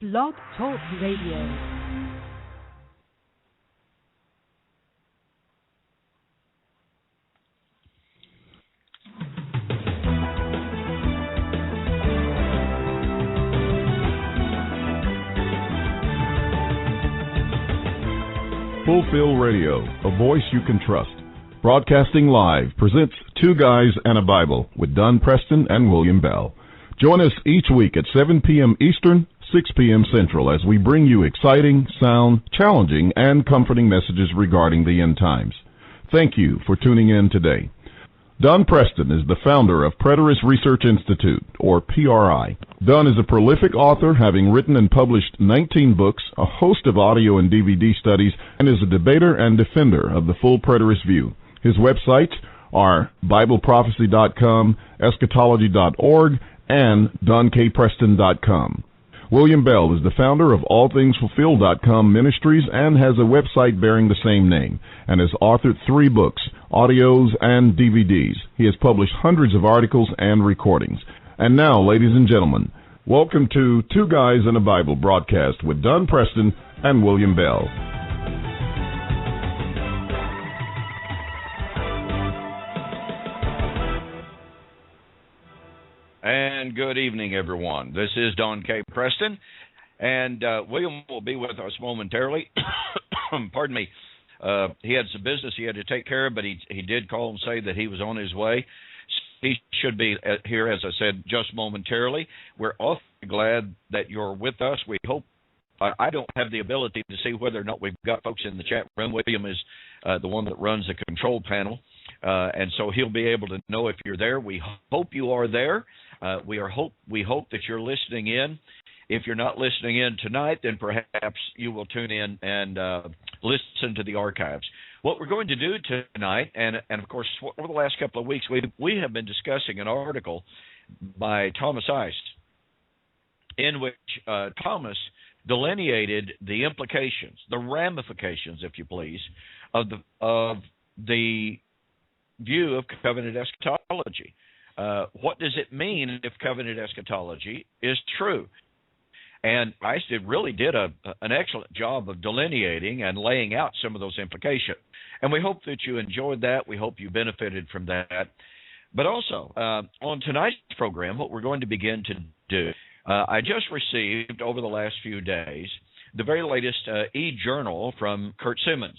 Blog Talk Radio. Fulfill Radio, a voice you can trust. Broadcasting live presents Two Guys and a Bible with Don Preston and William Bell. Join us each week at 7 p.m. Eastern, 6 p.m. Central as we bring you exciting, sound, challenging, and comforting messages regarding the end times. Thank you for tuning in today. Don Preston is the founder of Preterist Research Institute, or PRI. Don is a prolific author, having written and published 19 books, a host of audio and DVD studies, and is a debater and defender of the full preterist view. His websites are BibleProphecy.com, Eschatology.org, and DonKPreston.com. William Bell is the founder of AllThingsFulfilled.com Ministries and has a website bearing the same name, and has authored 3 books, audios, and DVDs. He has published hundreds of articles and recordings. And now, ladies and gentlemen, welcome to Two Guys and a Bible broadcast with Don Preston and William Bell. And good evening, everyone. This is Don K. Preston, and William will be with us momentarily. Pardon me. He had some business he had to take care of, but he did call and say that he was on his way. He should be here, as I said, just momentarily. We're awfully glad that you're with us. We hope. I don't have the ability to see whether or not we've got folks in the chat room. William is the one that runs the control panel, and so he'll be able to know if you're there. We hope you are there. We hope that you're listening in. If you're not listening in tonight, then perhaps you will tune in and listen to the archives. What we're going to do tonight, and of course, over the last couple of weeks, we have been discussing an article by Thomas Eist, in which Thomas delineated the implications, the ramifications, if you please, of the view of covenant eschatology. What does it mean if covenant eschatology is true? And Eist really did an excellent job of delineating and laying out some of those implications. And we hope that you enjoyed that. We hope you benefited from that. But also, on tonight's program, what we're going to begin to do, I just received over the last few days the very latest e-journal from Kurt Simmons.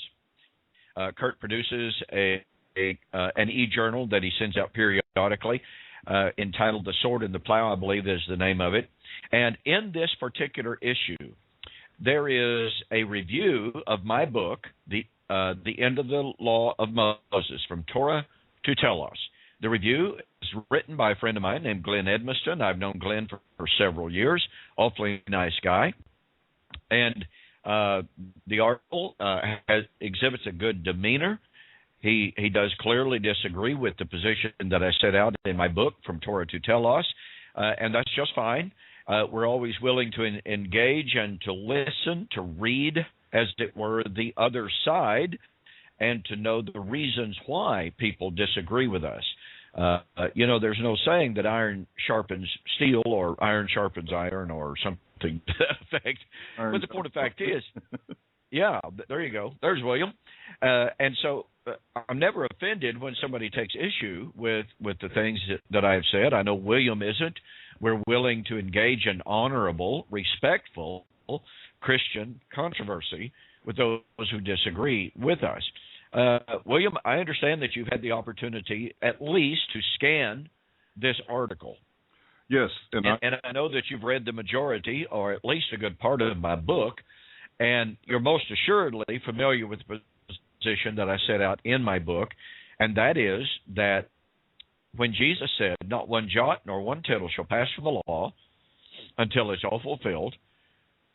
Kurt produces an e-journal that he sends out periodically, entitled The Sword and the Plow, I believe is the name of it. And in this particular issue, there is a review of my book, The End of the Law of Moses, From Torah to Telos. The review is written by a friend of mine named Glenn Edmiston. I've known Glenn for several years, awfully nice guy. And the article exhibits a good demeanor. He does clearly disagree with the position that I set out in my book, From Torah to Telos, and that's just fine. We're always willing to engage and to listen, to read, as it were, the other side, and to know the reasons why people disagree with us. There's no saying that iron sharpens steel or iron sharpens iron or something to that effect. But the point of fact is, yeah, there you go. There's William. And so I'm never offended when somebody takes issue with the things that I've said. I know William isn't. We're willing to engage in honorable, respectful Christian controversy with those who disagree with us. William, I understand that you've had the opportunity at least to scan this article. Yes. And I know that you've read the majority, or at least a good part of my book, and you're most assuredly familiar with the position that I set out in my book, and that is that when Jesus said, not one jot nor one tittle shall pass from the law until it's all fulfilled,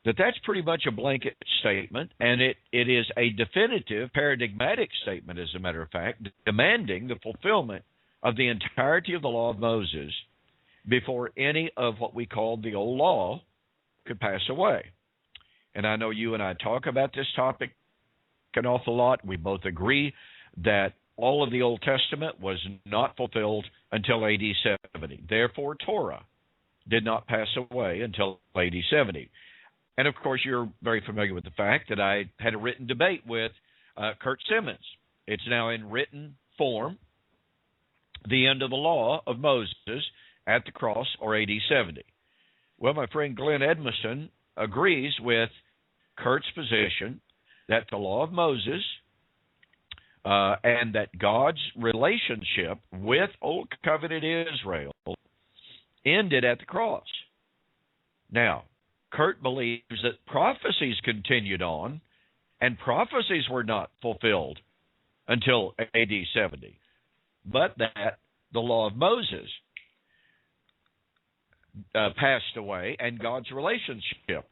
that's pretty much a blanket statement, and it is a definitive, paradigmatic statement, as a matter of fact, demanding the fulfillment of the entirety of the law of Moses before any of what we call the old law could pass away. And I know you and I talk about this topic an awful lot. We both agree that all of the Old Testament was not fulfilled until AD 70. Therefore, Torah did not pass away until AD 70. And, of course, you're very familiar with the fact that I had a written debate with Kurt Simmons. It's now in written form, The End of the Law of Moses at the Cross, or AD 70. Well, my friend Glenn Edmiston agrees with Kurt's position that the law of Moses and that God's relationship with Old Covenant Israel ended at the cross. Now, Kurt believes that prophecies continued on, and prophecies were not fulfilled until AD 70, but that the law of Moses passed away, and God's relationship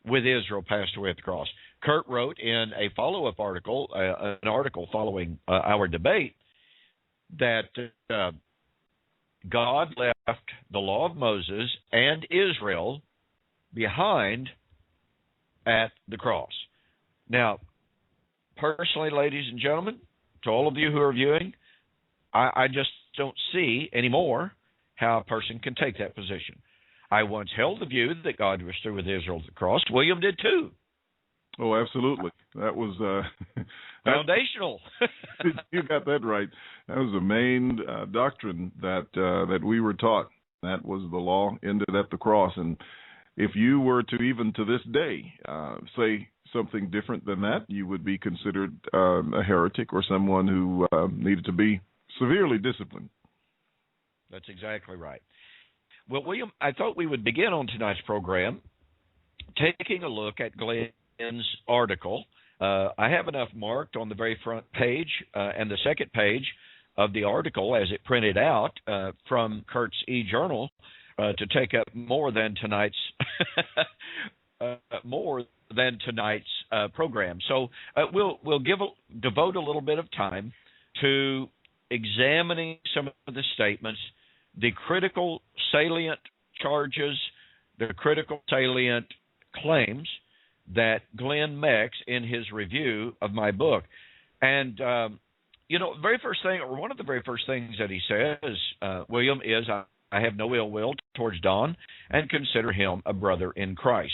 with Israel passed away at the cross. Kurt wrote in a follow-up article, an article following our debate, that God left the law of Moses and Israel behind at the cross. Now, personally, ladies and gentlemen, to all of you who are viewing, I just don't see anymore how a person can take that position. I once held the view that God was through with Israel at the cross. William did too. Oh, absolutely. That was foundational. You got that right. That was the main doctrine that we were taught. That was the law ended at the cross. And if you were to, even to this day, say something different than that, you would be considered a heretic or someone who needed to be severely disciplined. That's exactly right. Well, William, I thought we would begin on tonight's program taking a look at Glenn's article. I have enough marked on the very front page and the second page of the article as it printed out from Kurt's e-journal to take up more than tonight's program. So we'll devote a little bit of time to examining some of the statements, the critical salient charges, the critical salient claims that Glenn makes in his review of my book. And, very first thing, or one of the very first things that he says, William, is I have no ill will towards Don and consider him a brother in Christ.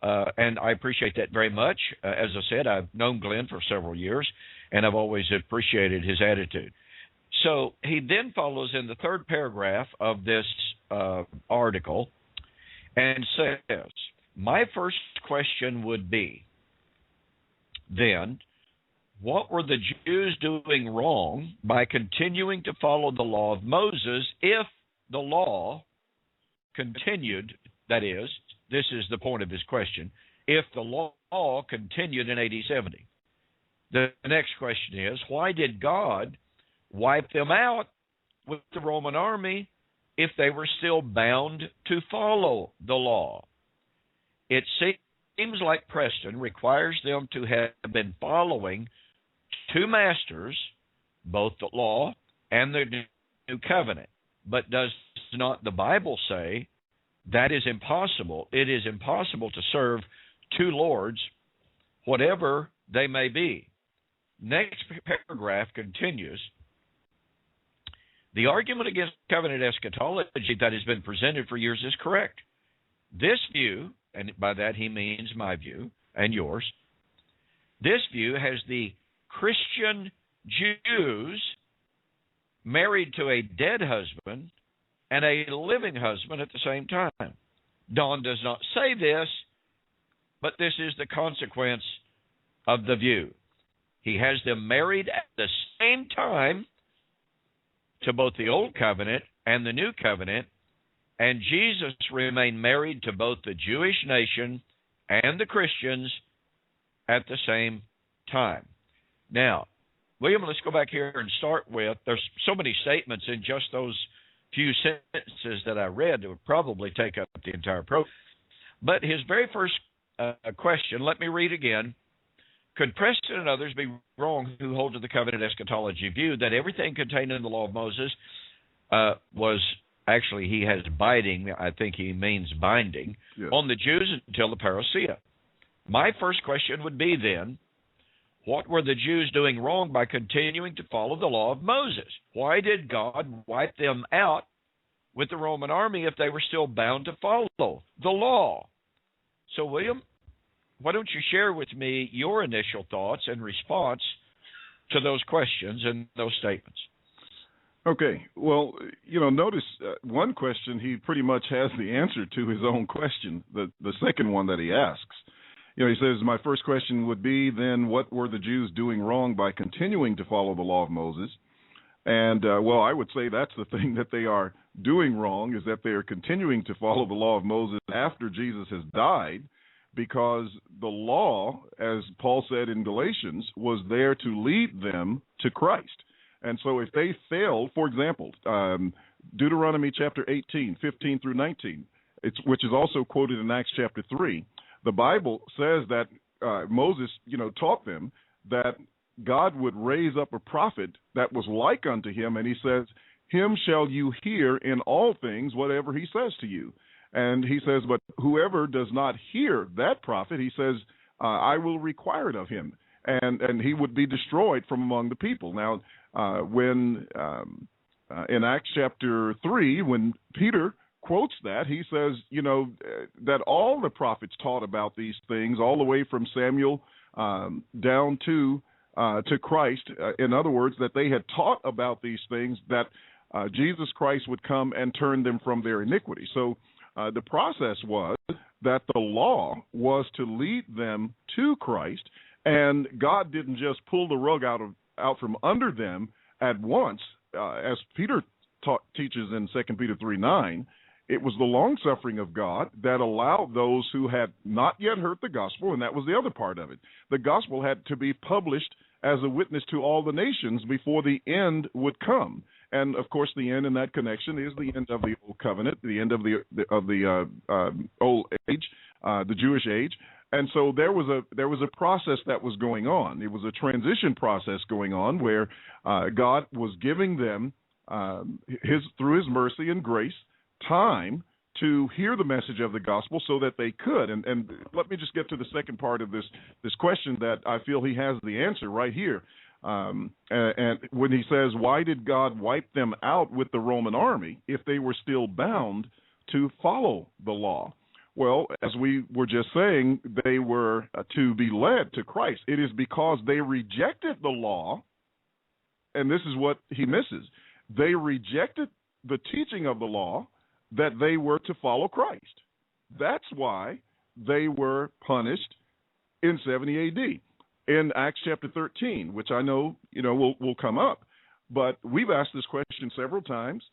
And I appreciate that very much. As I said, I've known Glenn for several years, and I've always appreciated his attitude. So he then follows in the third paragraph of this article and says, my first question would be, then, what were the Jews doing wrong by continuing to follow the law of Moses if the law continued, that is, this is the point of his question, if the law continued in AD 70? The next question is, why did God wipe them out with the Roman army if they were still bound to follow the law? It seems like Preston requires them to have been following two masters, both the law and the new covenant. But does not the Bible say that is impossible? It is impossible to serve two lords, whatever they may be. Next paragraph continues, the argument against covenant eschatology that has been presented for years is correct. This view, and by that he means my view and yours, this view has the Christian Jews married to a dead husband and a living husband at the same time. Don does not say this, but this is the consequence of the view. He has them married at the same time to both the Old Covenant and the New Covenant, and Jesus remained married to both the Jewish nation and the Christians at the same time. Now, William, let's go back here and start with, there's so many statements in just those few sentences that I read that would probably take up the entire program. But his very first question, let me read again. Could Preston and others be wrong who hold to the covenant eschatology view that everything contained in the law of Moses was actually, he has binding, I think he means binding, yes, on the Jews until the parousia? My first question would be then, what were the Jews doing wrong by continuing to follow the law of Moses? Why did God wipe them out with the Roman army if they were still bound to follow the law? So, William, why don't you share with me your initial thoughts and response to those questions and those statements? Okay. Well, notice one question, he pretty much has the answer to his own question, the second one that he asks. He says, my first question would be then, what were the Jews doing wrong by continuing to follow the law of Moses? And, I would say that's the thing that they are doing wrong, is that they are continuing to follow the law of Moses after Jesus has died, because the law, as Paul said in Galatians, was there to lead them to Christ. And so if they fail, for example, Deuteronomy chapter 18, 15 through 19, which is also quoted in Acts chapter 3, the Bible says that Moses, taught them that God would raise up a prophet that was like unto him, and he says, him shall you hear in all things, whatever he says to you. And he says, but whoever does not hear that prophet, he says, I will require it of him. And he would be destroyed from among the people. Now, when in Acts chapter 3, when Peter quotes that, he says, that all the prophets taught about these things, all the way from Samuel down to Christ. In other words, that they had taught about these things, that Jesus Christ would come and turn them from their iniquity. So the process was that the law was to lead them to Christ, and God didn't just pull the rug out from under them at once, as Peter teaches in 2 Peter 3:9. It was the long-suffering of God that allowed those who had not yet heard the gospel, and that was the other part of it. The gospel had to be published as a witness to all the nations before the end would come. And, of course, the end in that connection is the end of the Old Covenant, the end of the Old Age, the Jewish age. And so there was a process that was going on. It was a transition process going on where God was giving them, through his mercy and grace, time to hear the message of the gospel so that they could. And let me just get to the second part of this question that I feel he has the answer right here. And when he says, why did God wipe them out with the Roman army if they were still bound to follow the law? Well, as we were just saying, they were to be led to Christ. It is because they rejected the law, and this is what he misses. They rejected the teaching of the law that they were to follow Christ. That's why they were punished in 70 AD. In Acts chapter 13, which I know, will come up. But we've asked this question several times.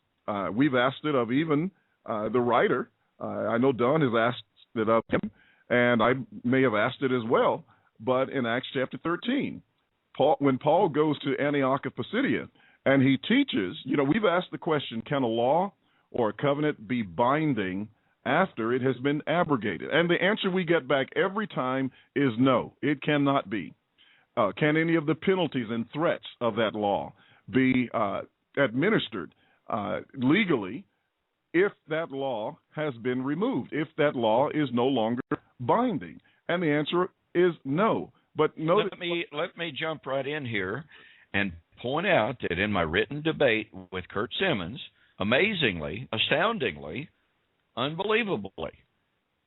We've asked it of even the writer. I know Don has asked it of him, and I may have asked it as well. But in Acts chapter 13, when Paul goes to Antioch of Pisidia, and he teaches, we've asked the question, can a law or a covenant be binding after it has been abrogated? And the answer we get back every time is no, it cannot be. Can any of the penalties and threats of that law be administered legally if that law has been removed, if that law is no longer binding? And the answer is no. But let me jump right in here and point out that in my written debate with Kurt Simmons, amazingly, astoundingly, unbelievably,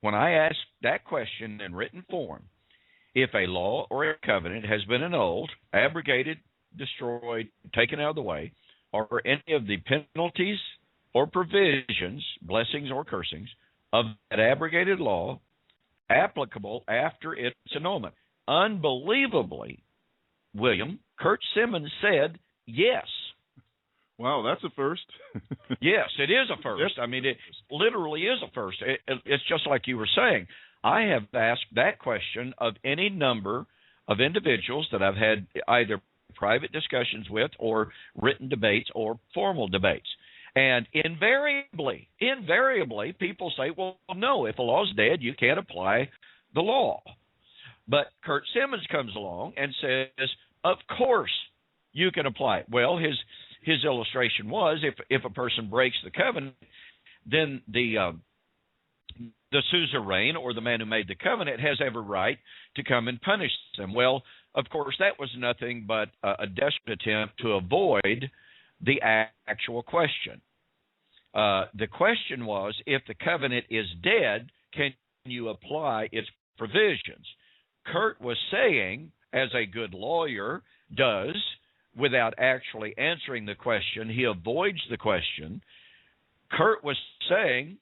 when I asked that question in written form, if a law or a covenant has been annulled, abrogated, destroyed, taken out of the way, are any of the penalties or provisions, blessings or cursings, of that abrogated law applicable after its annulment? Unbelievably, William, Kurt Simmons said yes. Wow, that's a first. Yes, it is a first. I mean, it literally is a first. It's just like you were saying. I have asked that question of any number of individuals that I've had either private discussions with or written debates or formal debates. And invariably, people say, well, no, if a law's dead, you can't apply the law. But Kurt Simmons comes along and says, of course you can apply it. Well, his illustration was if a person breaks the covenant, then the suzerain, or the man who made the covenant, has every right to come and punish them. Well, of course, that was nothing but a desperate attempt to avoid the actual question. The question was, if the covenant is dead, can you apply its provisions? Kurt was saying, as a good lawyer does, without actually answering the question, he avoids the question. Kurt was saying,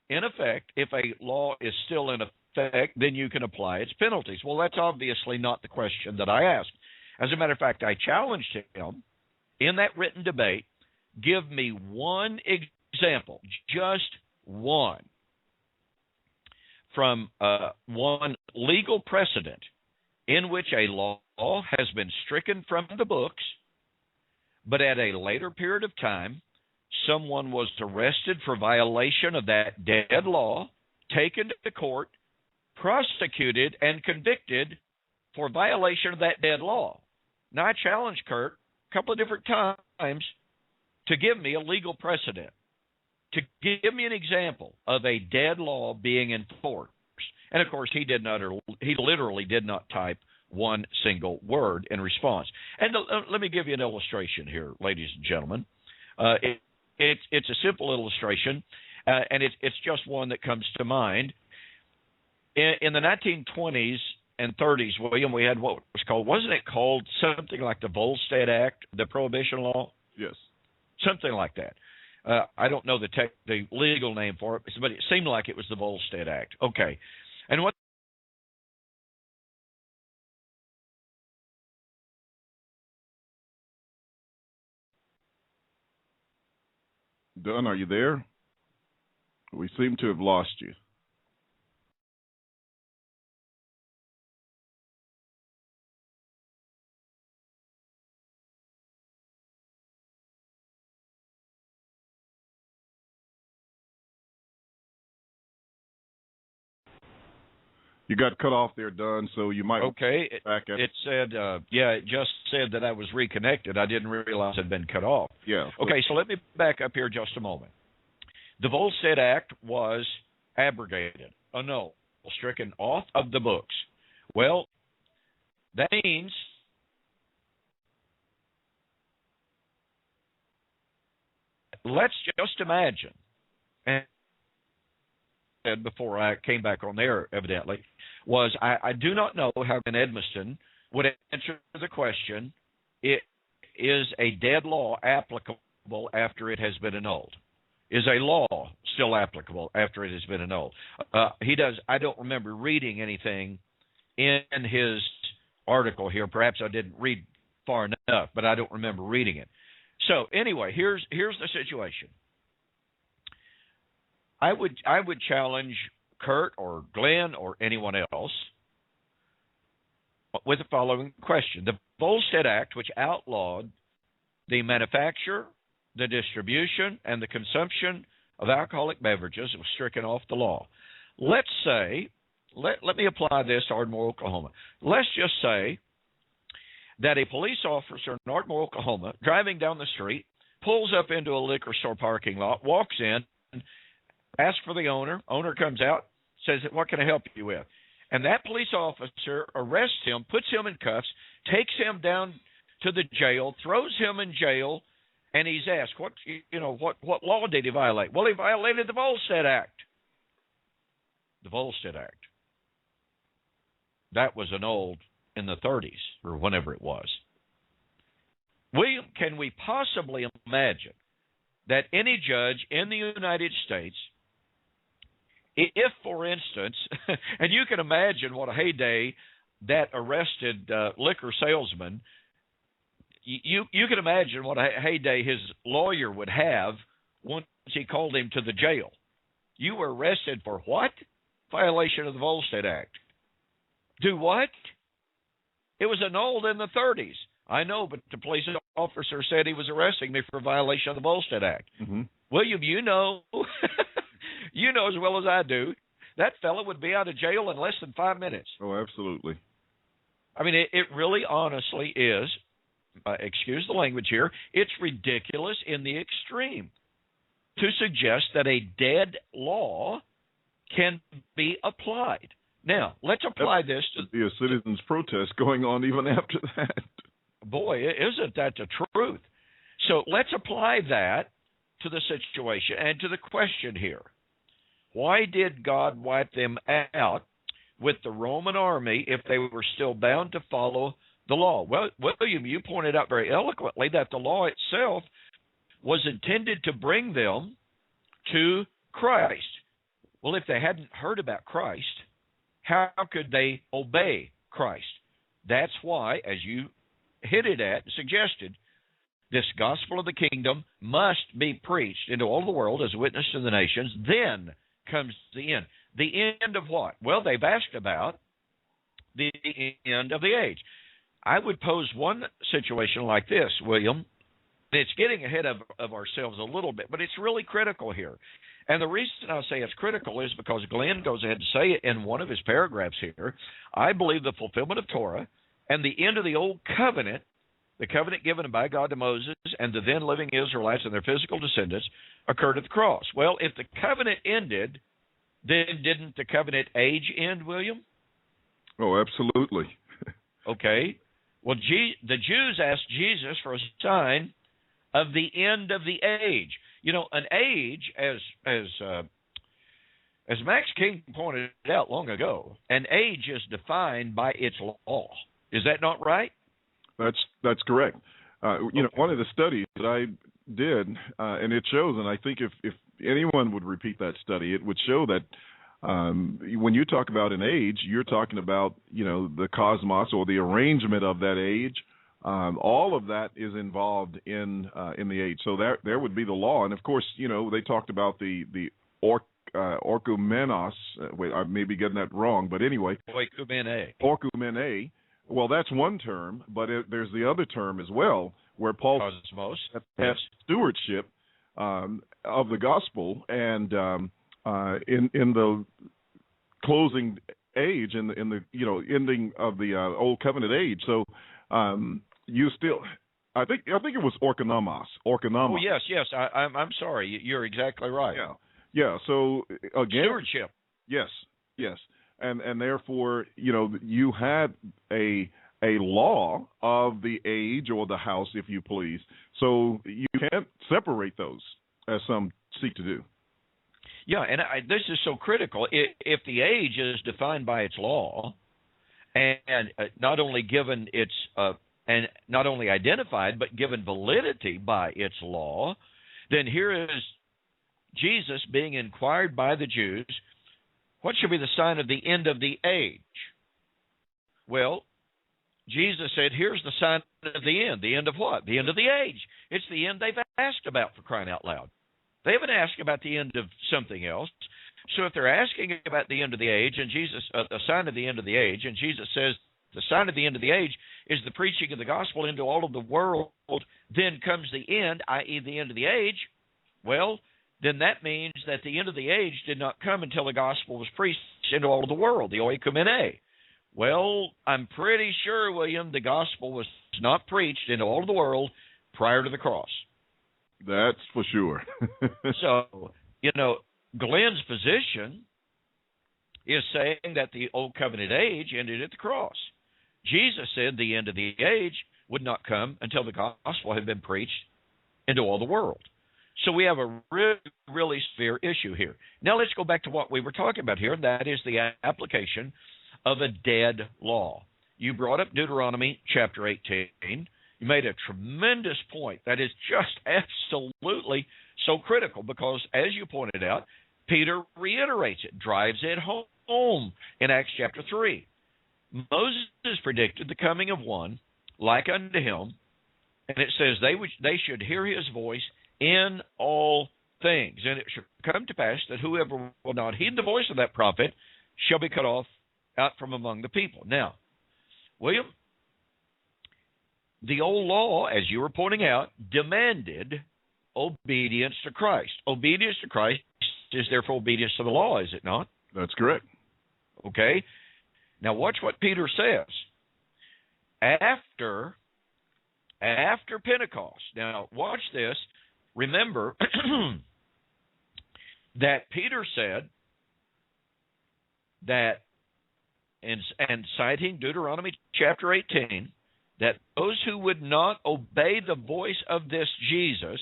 in effect, if a law is still in effect, then you can apply its penalties. Well, that's obviously not the question that I asked. As a matter of fact, I challenged him in that written debate, give me one example, just one, from one legal precedent in which a law has been stricken from the books, but at a later period of time, someone was arrested for violation of that dead law, taken to court, prosecuted, and convicted for violation of that dead law. Now, I challenged Kurt a couple of different times to give me a legal precedent, to give me an example of a dead law being enforced. And, of course, he literally did not type one single word in response. And let me give you an illustration here, ladies and gentlemen. It's a simple illustration, and it's just one that comes to mind. In the 1920s and 30s, William, we had what was called, wasn't it called something like the Volstead Act, the Prohibition Law? Yes. Something like that. I don't know the legal name for it, but it seemed like it was the Volstead Act. Okay. And what Dunn, are you there? We seem to have lost you. You got cut off there, Dunn, so you might... Okay. Back at... It said, it just said that I was reconnected. I didn't realize I'd been cut off. Yeah. Okay, so let me back up here just a moment. The Volstead Act was abrogated, annulled, stricken off of the books. Well, that means let's just imagine, and said before I came back on there, evidently, was I do not know how an Edmiston would answer the question, is a dead law applicable after it has been annulled? Is a law still applicable after it has been annulled? He does. I don't remember reading anything in his article here. Perhaps I didn't read far enough, but I don't remember reading it. So anyway, here's the situation. I would challenge Kurt or Glenn or anyone else with the following question. The Volstead Act, which outlawed the manufacture, the distribution, and the consumption of alcoholic beverages, was stricken off the law. Let's say, let me apply this to Ardmore, Oklahoma. Let's just say that a police officer in Ardmore, Oklahoma, driving down the street, pulls up into a liquor store parking lot, walks in, asks for the owner. Owner comes out, says, what can I help you with? And that police officer arrests him, puts him in cuffs, takes him down to the jail, throws him in jail, and he's asked, what law did he violate? Well, he violated the Volstead Act. The Volstead Act. That was annulled in the 30s, or whenever it was. William, can we possibly imagine that any judge in the United States, if, for instance, and you can imagine what a heyday that arrested liquor salesman, you can imagine what a heyday his lawyer would have once he called him to the jail. You were arrested for what? Violation of the Volstead Act. Do what? It was annulled in the 30s. I know, but the police officer said he was arresting me for violation of the Volstead Act. Mm-hmm. William, you know as well as I do, that fellow would be out of jail in less than 5 minutes. Oh, absolutely. I mean, it really honestly is, excuse the language here, it's ridiculous in the extreme to suggest that a dead law can be applied. Now, let's apply this to... There'd be a citizens' protest going on even after that. Boy, isn't that the truth? So let's apply that to the situation and to the question here. Why did God wipe them out with the Roman army if they were still bound to follow the law? Well, William, you pointed out very eloquently that the law itself was intended to bring them to Christ. Well, if they hadn't heard about Christ, how could they obey Christ? That's why, as you suggested, this gospel of the kingdom must be preached into all the world as a witness to the nations. Then comes the end. The end of what? Well, they've asked about the end of the age. I would pose one situation like this, William. It's getting ahead of ourselves a little bit, but it's really critical here. And the reason I say it's critical is because Glenn goes ahead to say it in one of his paragraphs here. I believe the fulfillment of Torah and the end of the old covenant, the covenant given by God to Moses and the then living Israelites and their physical descendants, occurred at the cross. Well, if the covenant ended, then didn't the covenant age end, William? Oh, absolutely. Okay. Well, the Jews asked Jesus for a sign of the end of the age. You know, an age, as Max King pointed out long ago, an age is defined by its law. Is that not right? That's correct. You know, one of the studies that I did, and it shows, and I think if anyone would repeat that study, it would show that when you talk about an age, you're talking about, you know, the cosmos or the arrangement of that age. All of that is involved in the age. So there would be the law, and of course, you know, they talked about the orkumenos. Wait, I may be getting that wrong, but anyway, orkumene. Well, that's one term, but there's the other term as well, where Paul has stewardship of the gospel, and in the closing age, in the you know ending of the old covenant age. So you still, I think it was orkonomos. Oh yes. I'm sorry. You're exactly right. Yeah. So again, stewardship. Yes. And therefore, you know, you had a law of the age or the house, if you please. So you can't separate those, as some seek to do. Yeah, and this is so critical. If the age is defined by its law, and not only given its and not only identified but given validity by its law, then here is Jesus being inquired by the Jews, what should be the sign of the end of the age? Well, Jesus said, here's the sign of the end. The end of what? The end of the age. It's the end they've asked about, for crying out loud. They haven't asked about the end of something else. So if they're asking about the end of the age, and Jesus, a sign of the end of the age, and Jesus says the sign of the end of the age is the preaching of the gospel into all of the world, then comes the end, i.e. the end of the age, well, then that means that the end of the age did not come until the gospel was preached into all of the world, the oikumene. Well, I'm pretty sure, William, the gospel was not preached into all of the world prior to the cross. That's for sure. So, you know, Glenn's position is saying that the old covenant age ended at the cross. Jesus said the end of the age would not come until the gospel had been preached into all the world. So we have a really, really severe issue here. Now let's go back to what we were talking about here, and that is the application of a dead law. You brought up Deuteronomy chapter 18. You made a tremendous point that is just absolutely so critical because, as you pointed out, Peter reiterates it, drives it home in Acts chapter 3. Moses predicted the coming of one like unto him, and it says they should hear his voice in all things. And it shall come to pass that whoever will not heed the voice of that prophet shall be cut off out from among the people. Now, William, the old law, as you were pointing out, demanded obedience to Christ. Obedience to Christ is therefore obedience to the law, is it not? That's correct. Okay. Now watch what Peter says. After Pentecost. Now watch this. Remember that Peter said that, and citing Deuteronomy chapter 18, that those who would not obey the voice of this Jesus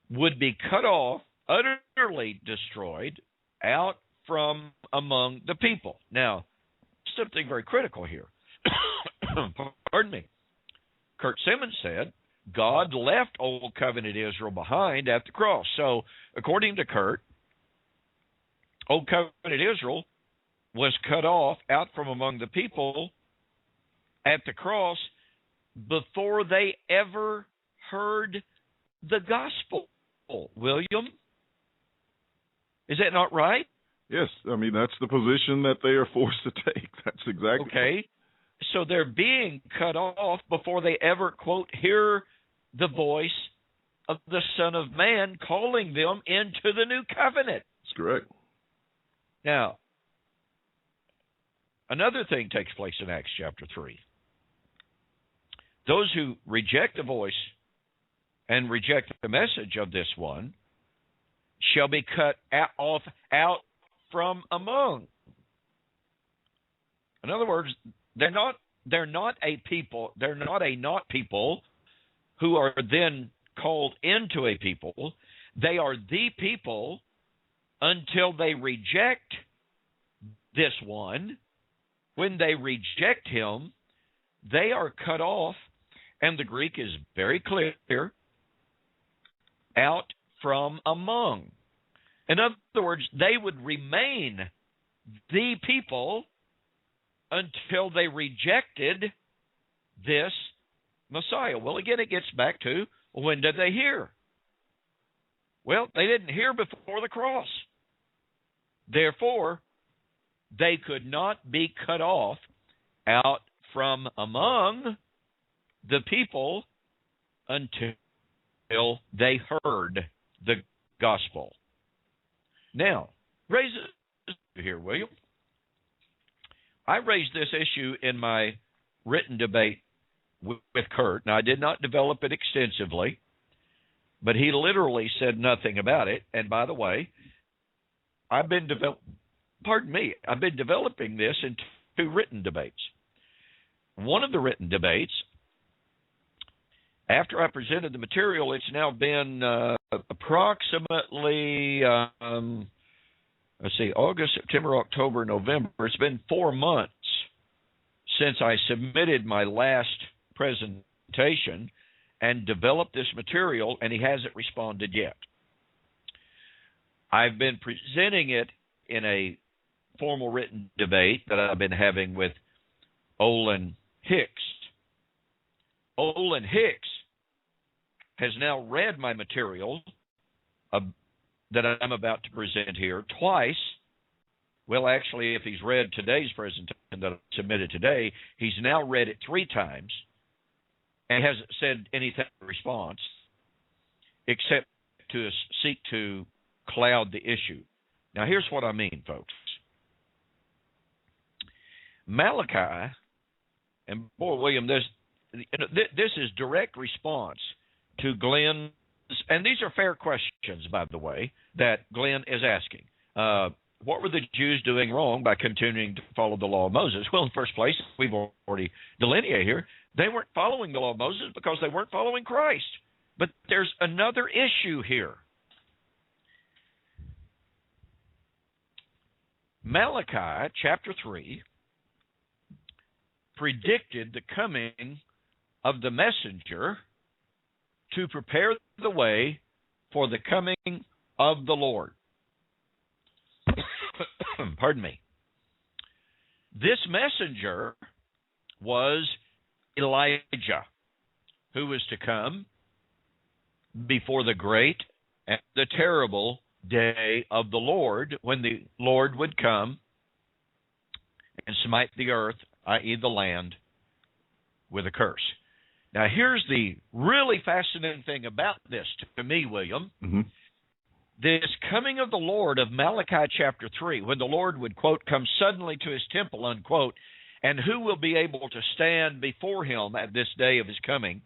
would be cut off, utterly destroyed, out from among the people. Now, something very critical here. Pardon me. Kurt Simmons said, God left Old Covenant Israel behind at the cross. So, according to Kurt, Old Covenant Israel was cut off out from among the people at the cross before they ever heard the gospel. William? Is that not right? Yes, I mean, that's the position that they are forced to take. That's exactly okay. So they're being cut off before they ever, quote, hear the voice of the Son of Man calling them into the new covenant. That's correct. Now, another thing takes place in Acts chapter 3. Those who reject the voice and reject the message of this one shall be cut off out from among. In other words, they're not a people. They're not a not people who are then called into a people. They are the people until they reject this one. When they reject him, they are cut off, and the Greek is very clear, out from among. In other words, they would remain the people until they rejected this Messiah. Well, again, it gets back to, when did they hear? Well, they didn't hear before the cross. Therefore, they could not be cut off out from among the people until they heard the gospel. Now, raise it here, William. I raised this issue in my written debate with Kurt. Now, I did not develop it extensively, but he literally said nothing about it. And by the way, I've been developing this in 2 written debates. One of the written debates, after I presented the material, it's now been approximately, August, September, October, November. It's been 4 months since I submitted my last presentation and developed this material, and he hasn't responded yet. I've been presenting it in a formal written debate that I've been having with Olin Hicks. Olin Hicks has now read my material that I'm about to present here twice. Well, actually, if he's read today's presentation that I submitted today, he's now read it 3 times and hasn't said anything in response except to seek to cloud the issue. Now, here's what I mean, folks. Malachi, and boy, William, this is direct response to Glenn's, and these are fair questions, by the way, that Glenn is asking. What were the Jews doing wrong by continuing to follow the law of Moses? Well, in the first place, we've already delineated here, they weren't following the law of Moses because they weren't following Christ. But there's another issue here. Malachi chapter 3 predicted the coming of the messenger to prepare the way for the coming of the Lord. Pardon me. This messenger was Elijah, who was to come before the great and the terrible day of the Lord, when the Lord would come and smite the earth, i.e. the land, with a curse. Now, here's the really fascinating thing about this to me, William. Mm-hmm. This coming of the Lord of Malachi chapter 3, when the Lord would, quote, come suddenly to his temple, unquote, and who will be able to stand before him at this day of his coming?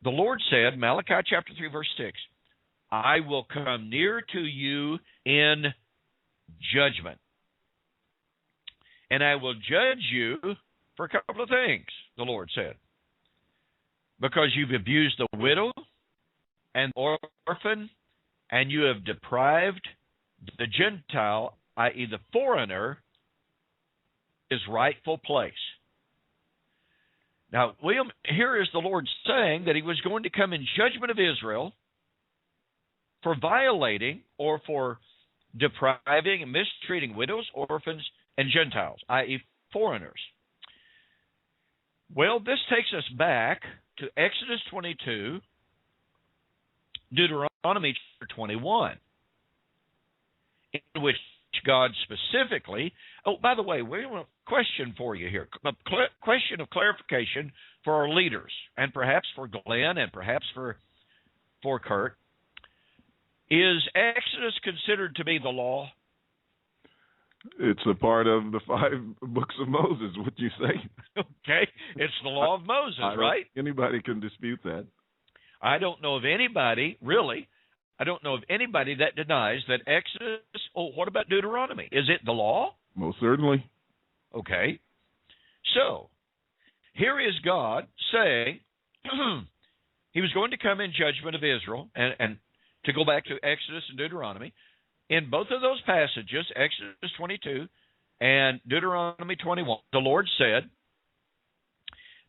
The Lord said, Malachi chapter 3, verse 6, I will come near to you in judgment, and I will judge you for a couple of things, the Lord said. Because you've abused the widow and the orphan, and you have deprived the Gentile, i.e. the foreigner, his rightful place. Now, William, here is the Lord saying that he was going to come in judgment of Israel for violating or for depriving and mistreating widows, orphans, and Gentiles, i.e. foreigners. Well, this takes us back to Exodus 22, Deuteronomy chapter 21, in which God specifically, by the way, we have a question for you here, a question of clarification for our leaders, and perhaps for Glenn, and perhaps for Kurt. Is Exodus considered to be the law? It's a part of the 5 books of Moses, would you say? Okay, it's the law of Moses, right? Anybody can dispute that. I don't know of anybody, really, I don't know of anybody that denies that Exodus, what about Deuteronomy? Is it the law? Most certainly. Okay. So, here is God saying he was going to come in judgment of Israel, and to go back to Exodus and Deuteronomy, in both of those passages, Exodus 22 and Deuteronomy 21, the Lord said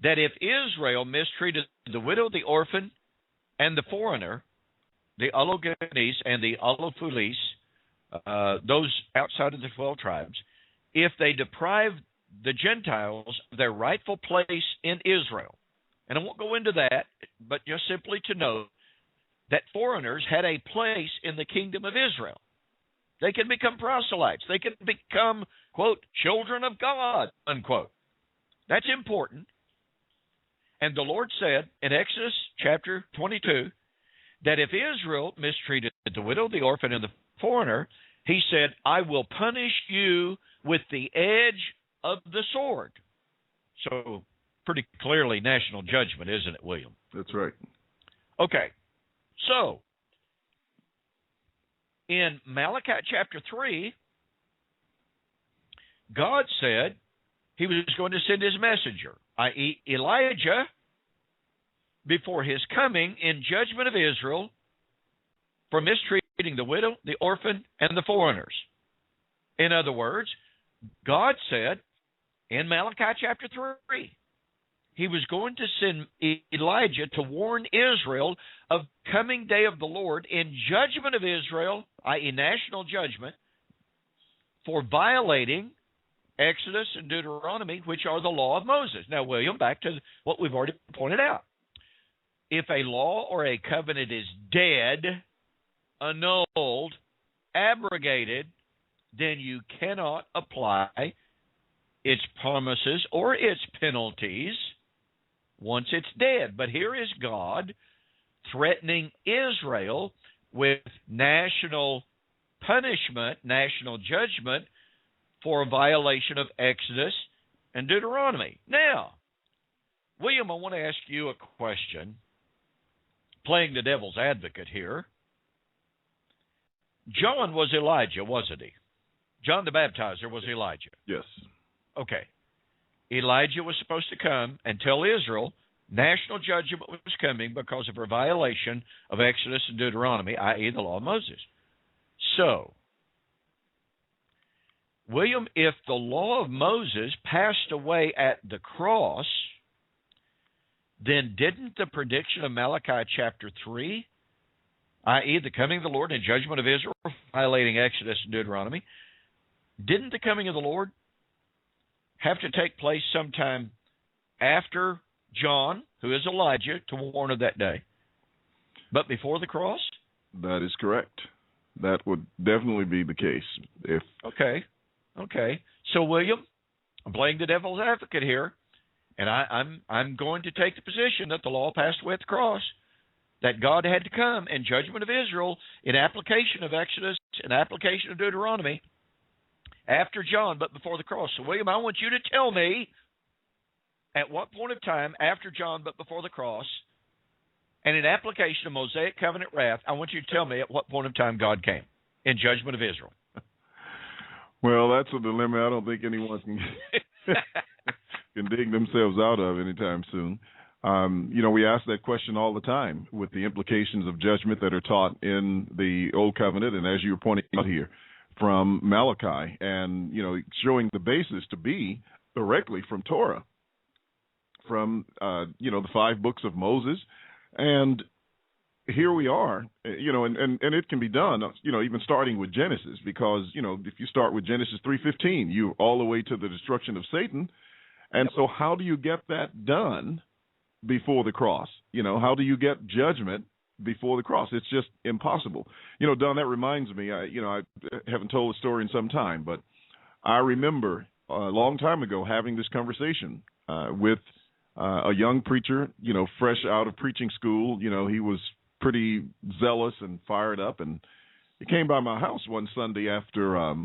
that if Israel mistreated the widow, the orphan, and the foreigner, the Allogenes and the Allophulis, those outside of the 12 tribes, if they deprived the Gentiles of their rightful place in Israel, and I won't go into that, but just simply to note that foreigners had a place in the kingdom of Israel. They can become proselytes. They can become, quote, children of God, unquote. That's important. And the Lord said in Exodus chapter 22 that if Israel mistreated the widow, the orphan, and the foreigner, he said, I will punish you with the edge of the sword. So pretty clearly national judgment, isn't it, William? That's right. Okay. So, in Malachi chapter 3, God said he was going to send his messenger, i.e. Elijah, before his coming in judgment of Israel for mistreating the widow, the orphan, and the foreigners. In other words, God said in Malachi chapter 3, he was going to send Elijah to warn Israel of coming day of the Lord in judgment of Israel, i.e. national judgment, for violating Exodus and Deuteronomy, which are the law of Moses. Now, William, back to what we've already pointed out. If a law or a covenant is dead, annulled, abrogated, then you cannot apply its promises or its penalties once it's dead. But here is God threatening Israel with national punishment, national judgment for a violation of Exodus and Deuteronomy. Now, William, I want to ask you a question, playing the devil's advocate here. John was Elijah, wasn't he? John the Baptizer was Elijah. Yes. Okay. Elijah was supposed to come and tell Israel national judgment was coming because of her violation of Exodus and Deuteronomy, i.e. the law of Moses. So, William, if the law of Moses passed away at the cross, then didn't the prediction of Malachi chapter 3, i.e. the coming of the Lord and judgment of Israel violating Exodus and Deuteronomy, didn't the coming of the Lord have to take place sometime after John, who is Elijah, to warn of that day, but before the cross? That is correct. That would definitely be the case. Okay. So, William, I'm playing the devil's advocate here, and I'm going to take the position that the law passed away at the cross, that God had to come in judgment of Israel in application of Exodus and application of Deuteronomy after John, but before the cross. So, William, I want you to tell me at what point of time after John, but before the cross, and in application of Mosaic covenant wrath, I want you to tell me at what point of time God came in judgment of Israel. Well, that's a dilemma I don't think anyone can dig themselves out of anytime soon. We ask that question all the time with the implications of judgment that are taught in the Old Covenant, and as you were pointing out here, from Malachi, and, showing the basis to be directly from Torah, from, the 5 books of Moses. And here we are, and it can be done, even starting with Genesis, because, if you start with Genesis 3:15, you're all the way to the destruction of Satan. And so how do you get that done before the cross? How do you get judgment before the cross? It's just impossible. Don, that reminds me, I haven't told the story in some time, but I remember a long time ago having this conversation with a young preacher, fresh out of preaching school. He was pretty zealous and fired up, and he came by my house one Sunday after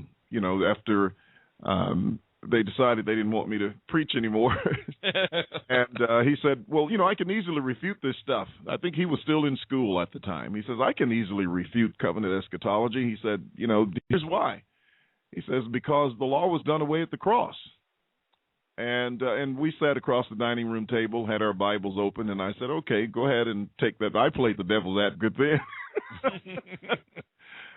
they decided they didn't want me to preach anymore. And he said, well, I can easily refute this stuff. I think he was still in school at the time. He says, I can easily refute covenant eschatology. He said, here's why. He says, because the law was done away at the cross. And we sat across the dining room table, had our Bibles open, and I said, okay, go ahead and take that. I played the devil's advocate then.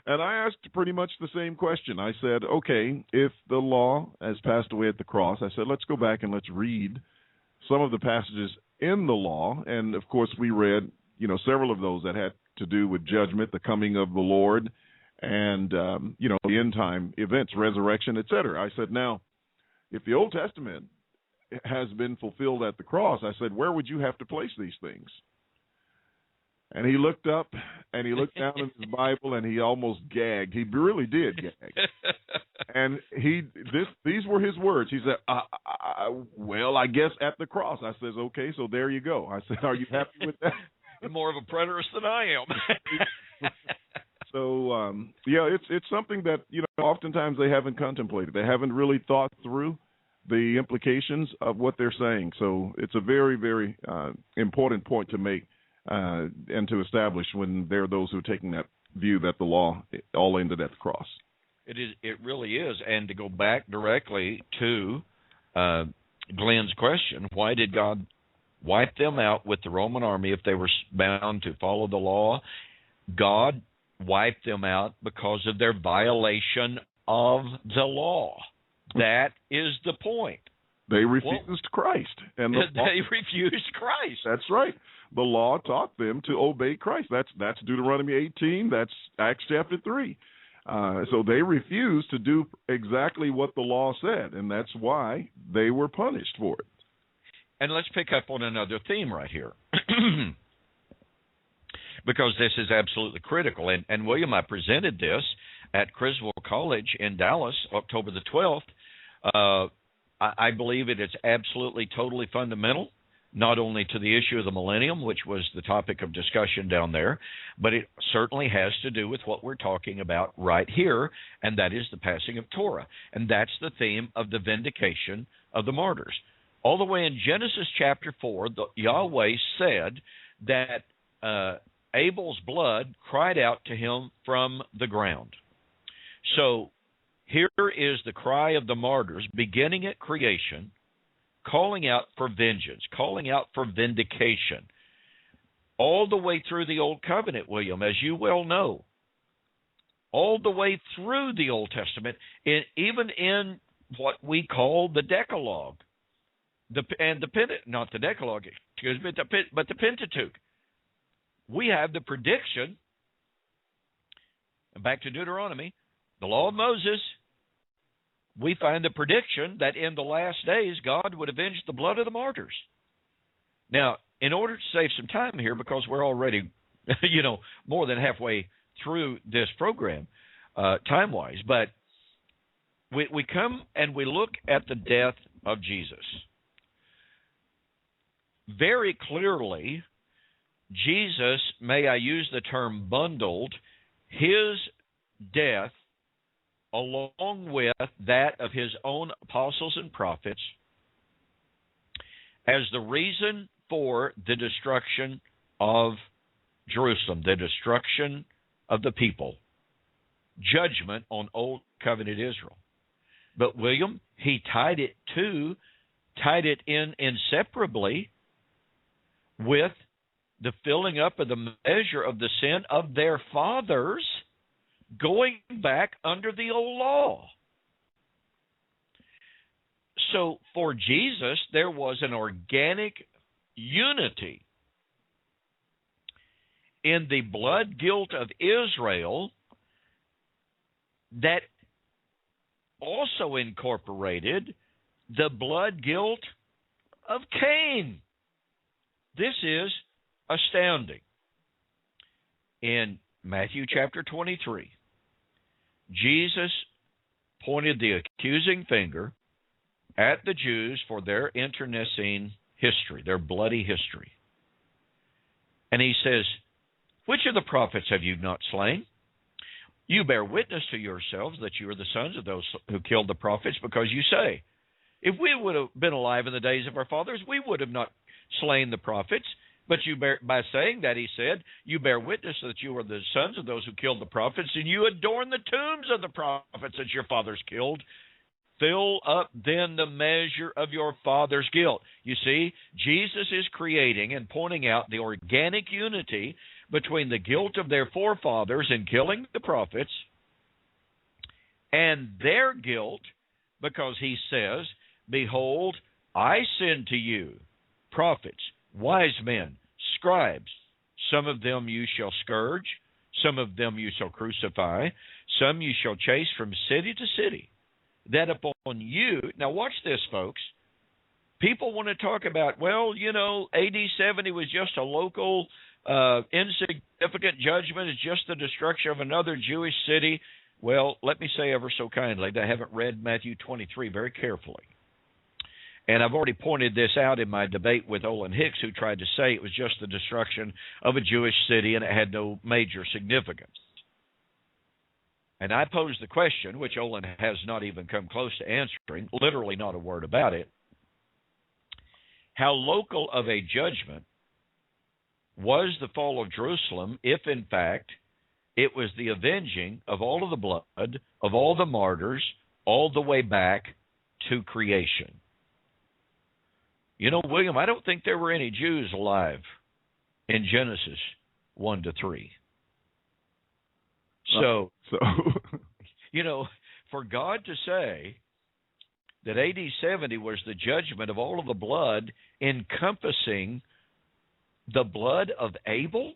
And I asked pretty much the same question. I said, okay, if the law has passed away at the cross, I said, let's go back and let's read some of the passages in the law. And, of course, we read, several of those that had to do with judgment, the coming of the Lord, and, the end-time events, resurrection, etc. I said, now, if the Old Testament has been fulfilled at the cross, I said, where would you have to place these things? And he looked up and he looked down in his Bible and he almost gagged. He really did gag. And these were his words. He said, well, I guess at the cross. I says, okay, so there you go. I said, are you happy with that? You're more of a preterist than I am. So, it's something that, oftentimes they haven't contemplated. They haven't really thought through the implications of what they're saying. So it's a very, very important point to make and to establish when there are those who are taking that view that the law all ended at the cross. It really is. And to go back directly to Glenn's question, why did God wipe them out with the Roman army if they were bound to follow the law? God wiped them out because of their violation of the law. That is the point. They refused Christ. And they refused Christ. That's right. The law taught them to obey Christ. That's Deuteronomy 18. That's Acts chapter 3. So they refused to do exactly what the law said, and that's why they were punished for it. And let's pick up on another theme right here, because this is absolutely critical. And William, I presented this at Criswell College in Dallas, October the 12th. I believe it is absolutely, totally fundamental, not only to the issue of the millennium, which was the topic of discussion down there, but it certainly has to do with what we're talking about right here, and that is the passing of Torah. And that's the theme of the vindication of the martyrs. All the way in Genesis chapter 4, Yahweh said that Abel's blood cried out to him from the ground. So here is the cry of the martyrs beginning at creation, calling out for vengeance, calling out for vindication, all the way through the Old Covenant, William, as you well know, all the way through the Old Testament, even in what we call the Decalogue, not the Decalogue, excuse me, but the Pentateuch. We have the prediction, back to Deuteronomy, the law of Moses. We find the prediction that in the last days, God would avenge the blood of the martyrs. Now, in order to save some time here, because we're already, more than halfway through this program, time-wise, but we come and we look at the death of Jesus. Very clearly, Jesus, may I use the term bundled, his death along with that of his own apostles and prophets as the reason for the destruction of Jerusalem, the destruction of the people, judgment on Old Covenant Israel. But William, he tied it in inseparably with the filling up of the measure of the sin of their fathers going back under the old law. So for Jesus, there was an organic unity in the blood guilt of Israel that also incorporated the blood guilt of Cain. This is astounding. In Matthew chapter 23, Jesus pointed the accusing finger at the Jews for their internecine history, their bloody history. And he says, which of the prophets have you not slain? You bear witness to yourselves that you are the sons of those who killed the prophets, because you say, if we would have been alive in the days of our fathers, we would have not slain the prophets. But you bear, by saying that, he said, you bear witness that you are the sons of those who killed the prophets, and you adorn the tombs of the prophets that your fathers killed. Fill up then the measure of your father's guilt. You see, Jesus is creating and pointing out the organic unity between the guilt of their forefathers in killing the prophets and their guilt, because he says, behold, I send to you prophets, wise men, scribes. Some of them you shall scourge, some of them you shall crucify, some you shall chase from city to city, that upon you, now watch this, folks, people want to talk about, well, you know, AD 70 was just a local, insignificant judgment. It's just the destruction of another Jewish city. Well, let me say ever so kindly that I haven't read Matthew 23 very carefully. And I've already pointed this out in my debate with Olin Hicks, who tried to say it was just the destruction of a Jewish city and it had no major significance. And I posed the question, which Olin has not even come close to answering, literally not a word about it. How local of a judgment was the fall of Jerusalem if, in fact, it was the avenging of all of the blood, of all the martyrs, all the way back to creation? You know, William, I don't think there were any Jews alive in Genesis 1 to 3. So, you know, for God to say that AD 70 was the judgment of all of the blood encompassing the blood of Abel,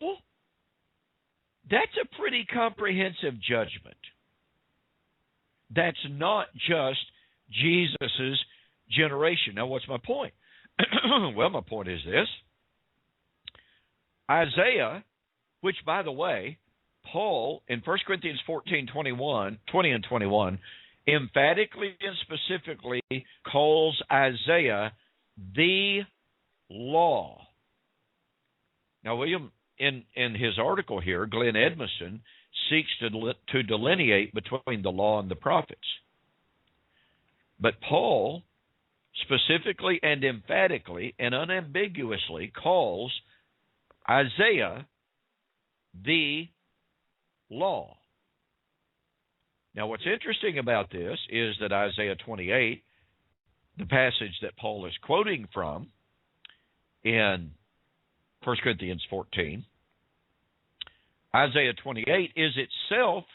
that's a pretty comprehensive judgment. That's not just Jesus's generation. Now, what's my point? Well, my point is this. Isaiah, which, by the way, Paul, in 1 Corinthians 14, 20 and 21, emphatically and specifically calls Isaiah the law. Now, William, in his article here, Glenn Edmondson seeks to delineate between the law and the prophets. But Paul specifically and emphatically and unambiguously calls Isaiah the law. Now, what's interesting about this is that Isaiah 28, the passage that Paul is quoting from in 1 Corinthians 14, Isaiah 28 is itself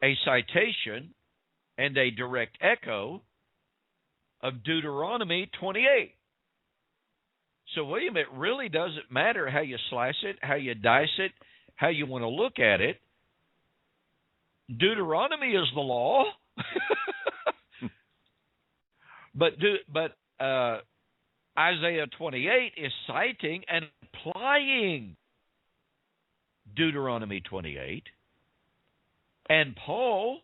a citation and a direct echo of Deuteronomy 28. So, William, it really doesn't matter how you slice it, how you dice it, how you want to look at it. Deuteronomy is the law. but Isaiah 28 is citing and applying Deuteronomy 28. And Paul,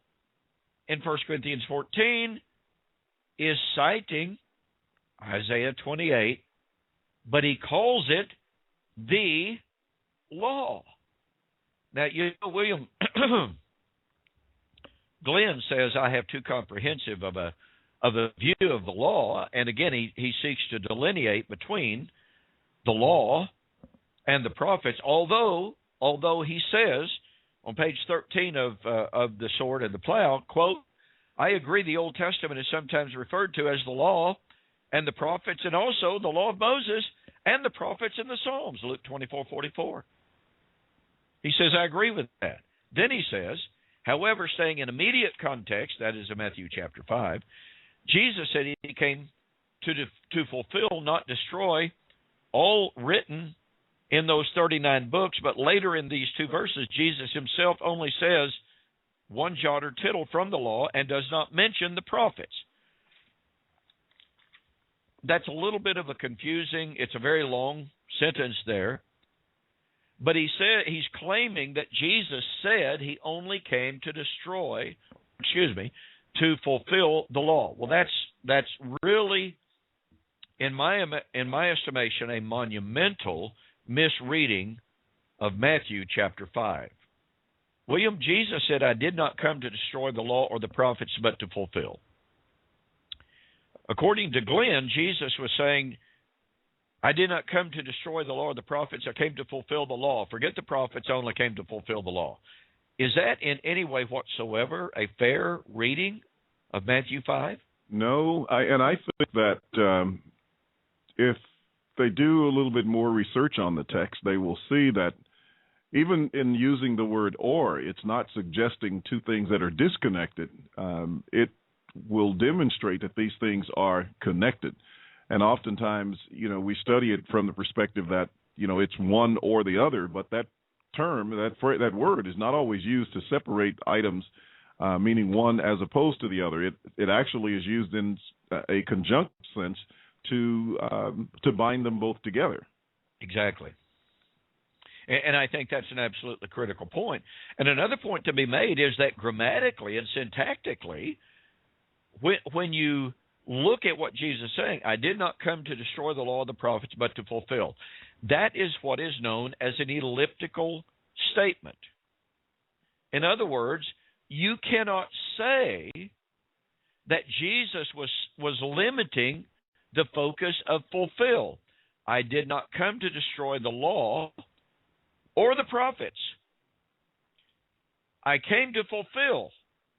in 1 Corinthians 14, is citing Isaiah 28, but he calls it the law. Now, you know, William, Glenn says I have too comprehensive of a view of the law, and again, he seeks to delineate between the law and the prophets, although he says on page 13 of The Sword and the Plow, quote, I agree the Old Testament is sometimes referred to as the law and the prophets and also the law of Moses and the prophets and the Psalms, Luke 24:44. He says, I agree with that. Then he says, however, staying in immediate context, that is in Matthew chapter 5, Jesus said he came to fulfill, not destroy, all written in those 39 books. But later in these two verses, Jesus himself only says one jot or tittle from the law and does not mention the prophets. That's a little bit of a confusing, it's a very long sentence there. But he's claiming that Jesus said he only came to to fulfill the law. Well, that's really, in my estimation, a monumental misreading of Matthew chapter 5. William, Jesus said, I did not come to destroy the law or the prophets, but to fulfill. According to Glenn, Jesus was saying, I did not come to destroy the law or the prophets, I came to fulfill the law. Forget the prophets, I only came to fulfill the law. Is that in any way whatsoever a fair reading of Matthew 5? No, I think that if they do a little bit more research on the text, they will see that even in using the word or, it's not suggesting two things that are disconnected. It will demonstrate that these things are connected. And oftentimes, we study it from the perspective that, it's one or the other, but that term, that word is not always used to separate items, meaning one as opposed to the other. It actually is used in a conjunct sense to bind them both together. Exactly. And I think that's an absolutely critical point. And another point to be made is that grammatically and syntactically, when you look at what Jesus is saying, I did not come to destroy the law of the prophets, but to fulfill. That is what is known as an elliptical statement. In other words, you cannot say that Jesus was limiting the focus of fulfill. I did not come to destroy the law or the prophets. I came to fulfill.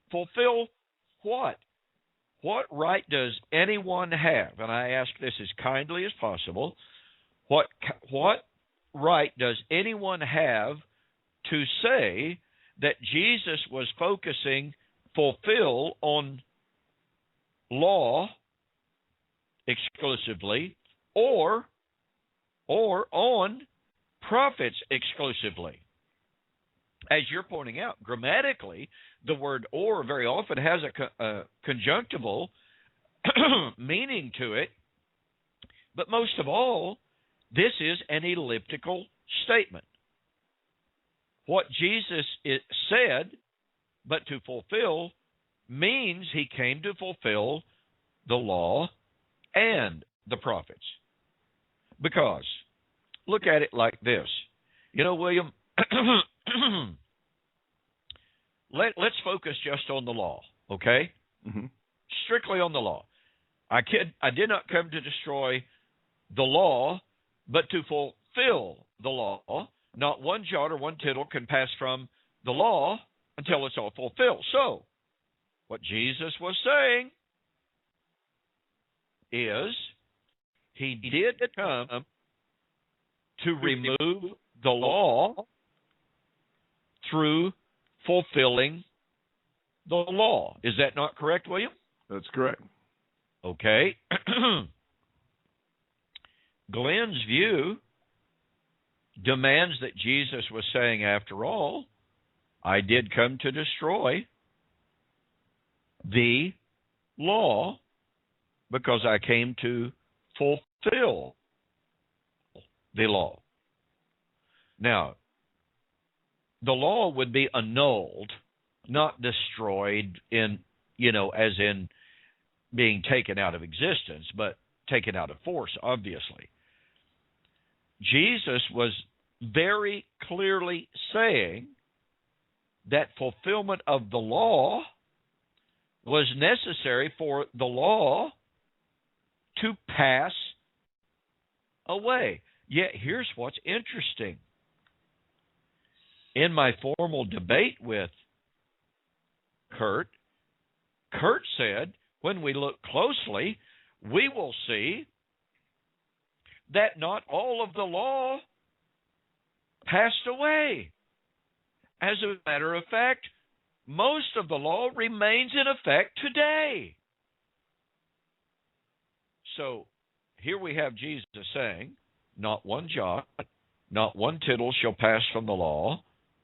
Fulfill what? What right does anyone have? And I ask this as kindly as possible. What right does anyone have to say that Jesus was focusing fulfill on law exclusively or on prophets exclusively? As you're pointing out, grammatically, the word or very often has a conjunctival meaning to it. But most of all, this is an elliptical statement. What Jesus said, but to fulfill, means he came to fulfill the law and the prophets. Because, look at it like this. William, let's focus just on the law, okay? Mm-hmm. Strictly on the law. I did not come to destroy the law, but to fulfill the law. Not one jot or one tittle can pass from the law until it's all fulfilled. So, what Jesus was saying is he did come to remove the law through fulfilling the law. Is that not correct, William? That's correct. Okay. Glenn's view demands that Jesus was saying, after all, I did come to destroy the law because I came to fulfill the law. Now, the law would be annulled, not destroyed as in being taken out of existence, but taken out of force, obviously. Jesus was very clearly saying that fulfillment of the law was necessary for the law to pass away. Yet here's what's interesting. In my formal debate with Kurt said, when we look closely, we will see that not all of the law passed away. As a matter of fact, most of the law remains in effect today. So here we have Jesus saying, not one jot, not one tittle shall pass from the law.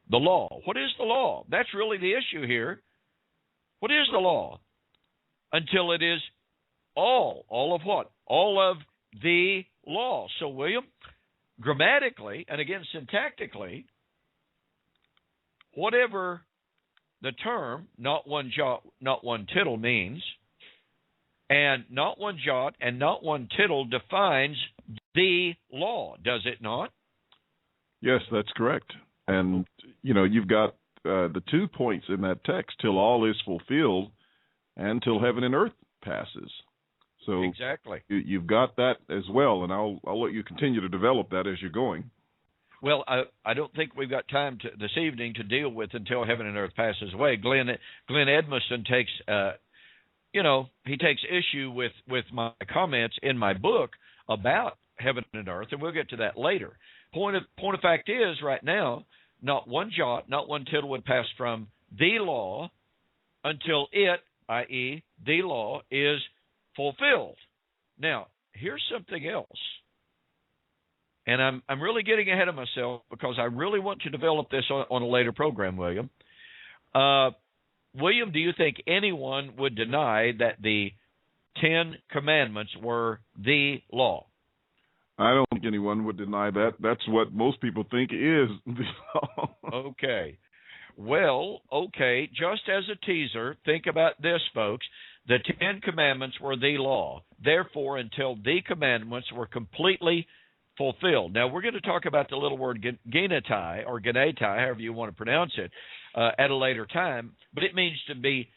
The law. What is the law? That's really the issue here. What is the law? Until it is all of what? All of the law. So, William, grammatically, and again syntactically, whatever the term, not one jot, not one tittle means, and not one jot and not one tittle defines the law, does it not? Yes, that's correct. And, you've got the 2 points in that text, till all is fulfilled and till heaven and earth passes. So exactly. You've got that as well, and I'll let you continue to develop that as you're going. Well, I don't think we've got time this evening to deal with until heaven and earth passes away. Glenn Edmiston takes, he takes issue with my comments in my book about heaven and earth, and we'll get to that later. Point of fact is, right now, not one jot, not one tittle would pass from the law until it, i.e., the law, is fulfilled. Now, here's something else. And I'm really getting ahead of myself because I really want to develop this on a later program, William. William, do you think anyone would deny that the 10 Commandments were the law? I don't think anyone would deny that. That's what most people think is the law. Okay. Well, okay, just as a teaser, think about this, folks. The 10 Commandments were the law. Therefore, until the commandments were completely fulfilled. Now, we're going to talk about the little word genetai, or genetai, however you want to pronounce it, at a later time, but it means to be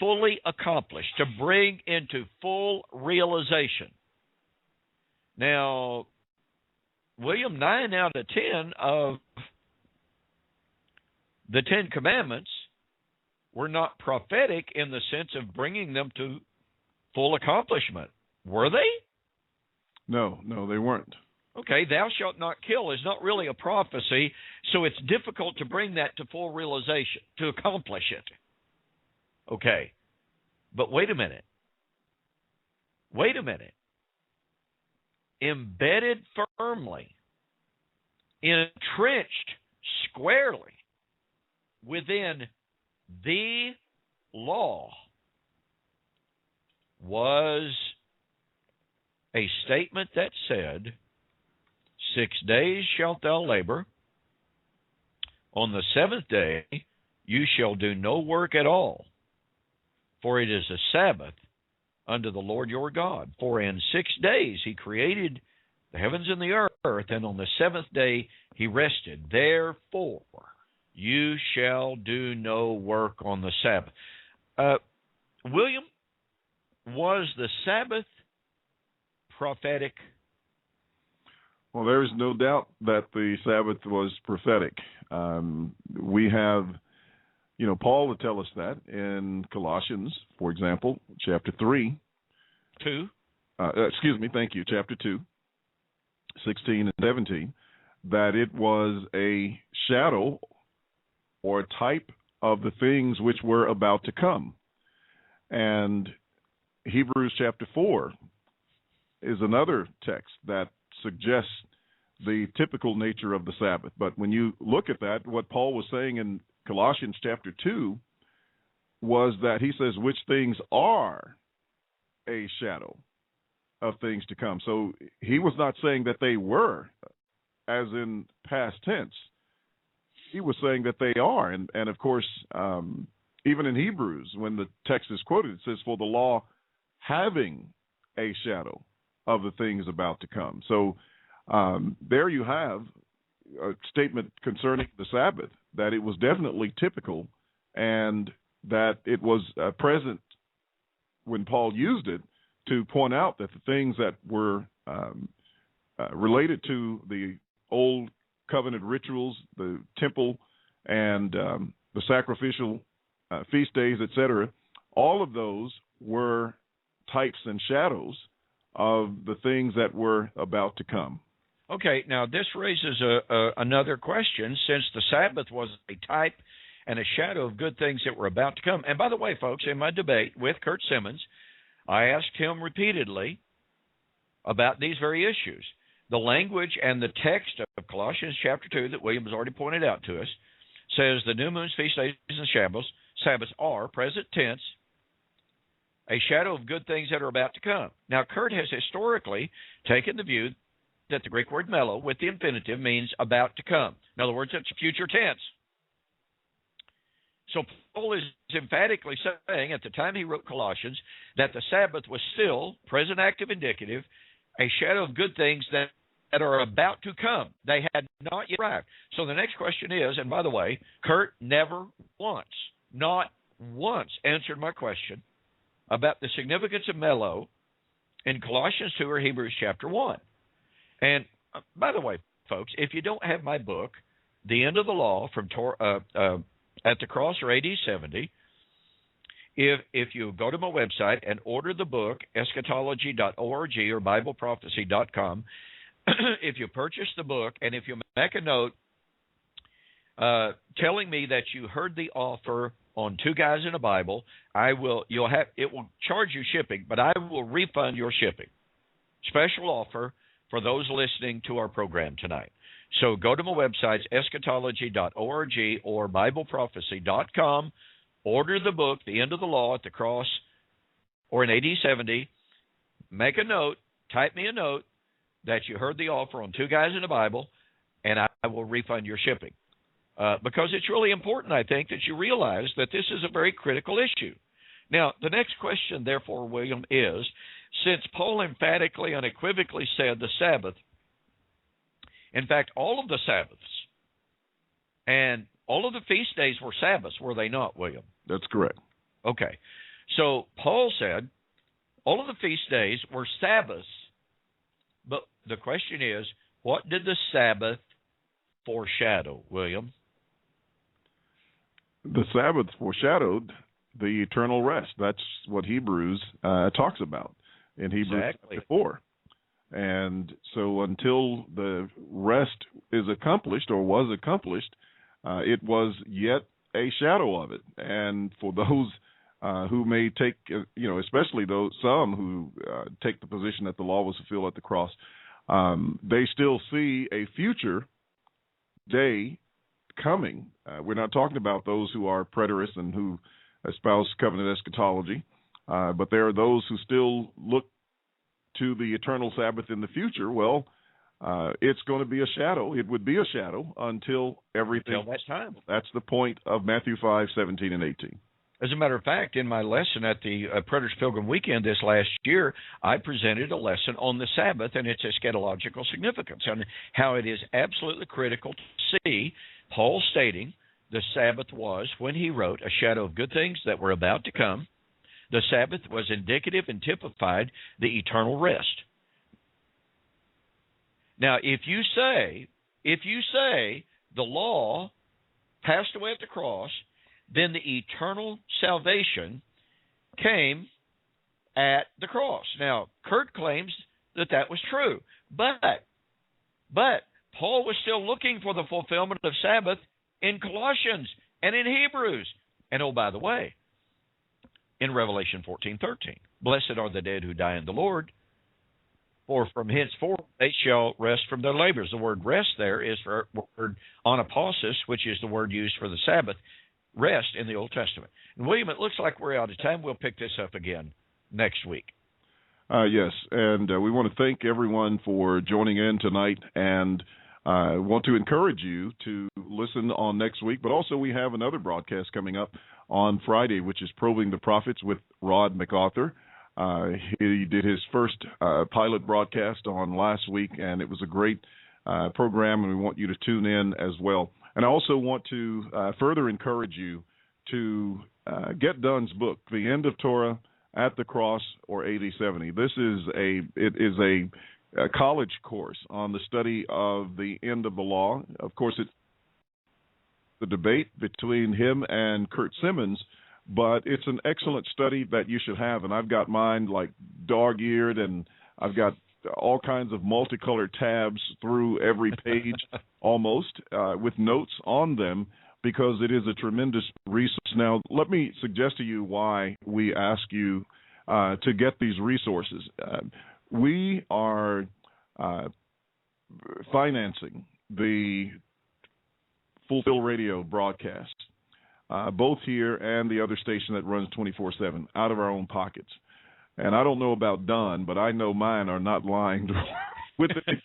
fully accomplished, to bring into full realization. Now, William, 9 out of 10 of the 10 Commandments were not prophetic in the sense of bringing them to full accomplishment. Were they? No, they weren't. Okay, thou shalt not kill is not really a prophecy, so it's difficult to bring that to full realization, to accomplish it. Okay, but wait a minute. Embedded firmly, entrenched squarely within the law was a statement that said, 6 days shalt thou labor, on the 7th day you shall do no work at all, for it is a Sabbath unto the Lord your God. For in 6 days he created the heavens and the earth, and on the 7th day he rested. Therefore you shall do no work on the Sabbath. William, was the Sabbath prophetic? Well, there is no doubt that the Sabbath was prophetic. We have, Paul would tell us that in Colossians, for example, chapter 3. 2. Chapter 2, 16 and 17, that it was a shadow or a type of the things which were about to come. And Hebrews chapter 4 is another text that suggests the typical nature of the Sabbath. But when you look at that, what Paul was saying in Colossians chapter 2 was that he says, which things are a shadow of things to come. So he was not saying that they were, as in past tense. He was saying that they are. And of course, even in Hebrews, when the text is quoted, it says, for the law having a shadow of the things about to come. So there you have a statement concerning the Sabbath, that it was definitely typical and that it was present when Paul used it to point out that the things that were related to the old covenant rituals, the temple and the sacrificial feast days, etc., all of those were types and shadows of the things that were about to come. Okay, now this raises another question, since the Sabbath was a type and a shadow of good things that were about to come. And by the way, folks, in my debate with Kurt Simmons, I asked him repeatedly about these very issues. The language and the text of Colossians chapter 2 that William has already pointed out to us says the new moons, feast days, and Sabbaths are, present tense, a shadow of good things that are about to come. Now, Kurt has historically taken the view that the Greek word mello with the infinitive means about to come. In other words, it's future tense. So Paul is emphatically saying at the time he wrote Colossians that the Sabbath was still, present active indicative, a shadow of good things that are about to come. They had not yet arrived. So the next question is, and by the way, Kurt never once, not once, answered my question about the significance of mello in Colossians 2 or Hebrews chapter 1. And by the way, folks, if you don't have my book, The End of the Law from At the Cross or AD 70, if you go to my website and order the book, eschatology.org or bibleprophecy.com, if you purchase the book and if you make a note telling me that you heard the offer on Two Guys in a Bible, it will charge you shipping, but I will refund your shipping. Special offer for those listening to our program tonight. So go to my websites, eschatology.org or bibleprophecy.com, order the book, The End of the Law at the Cross or in AD 70, make a note, type me a note that you heard the offer on Two Guys in a Bible, and I will refund your shipping. Because it's really important, I think, that you realize that this is a very critical issue. Now, the next question, therefore, William, is, since Paul emphatically, unequivocally said the Sabbath, in fact, all of the Sabbaths and all of the feast days were Sabbaths, were they not, William? That's correct. Okay. So Paul said all of the feast days were Sabbaths, but the question is, what did the Sabbath foreshadow, William? The Sabbath foreshadowed the eternal rest. That's what Hebrews talks about in Hebrews chapter 4. And so until the rest is accomplished or was accomplished, it was yet a shadow of it. And for those who may take, especially some who take the position that the law was fulfilled at the cross, they still see a future day coming. We're not talking about those who are preterists and who espouse covenant eschatology, but there are those who still look to the eternal Sabbath in the future. Well, it's going to be a shadow. It would be a shadow until everything. Until that time. That's the point of Matthew 5:17 and 18. As a matter of fact, in my lesson at the Preterist Pilgrim Weekend this last year, I presented a lesson on the Sabbath and its eschatological significance, and how it is absolutely critical to see Paul stating the Sabbath was, when he wrote, a shadow of good things that were about to come. The Sabbath was indicative and typified the eternal rest. Now, if you say the law passed away at the cross, then the eternal salvation came at the cross. Now, Kurt claims that was true, but Paul was still looking for the fulfillment of Sabbath in Colossians and in Hebrews. And oh, by the way, in Revelation 14:13, blessed are the dead who die in the Lord, for from henceforth they shall rest from their labors. The word rest there is the word anapausis, which is the word used for the Sabbath, rest in the Old Testament. And William, it looks like we're out of time. We'll pick this up again next week. Yes, and we want to thank everyone for joining in tonight, and I want to encourage you to listen on next week, but also we have another broadcast coming up on Friday, which is Probing the Prophets with Rod MacArthur. He did his first pilot broadcast on last week, and it was a great program, and we want you to tune in as well. And I also want to further encourage you to get Dunn's book, The End of Torah at the Cross or AD 70. This is a college course on the study of the end of the law. Of course, it's the debate between him and Kurt Simmons, but it's an excellent study that you should have. And I've got mine like dog-eared, and I've got all kinds of multicolored tabs through every page almost with notes on them because it is a tremendous resource. Now, let me suggest to you why we ask you to get these resources. We are financing the Fulfill Radio broadcast, both here and the other station that runs 24/7 out of our own pockets. And I don't know about Don, but I know mine are not lined with it.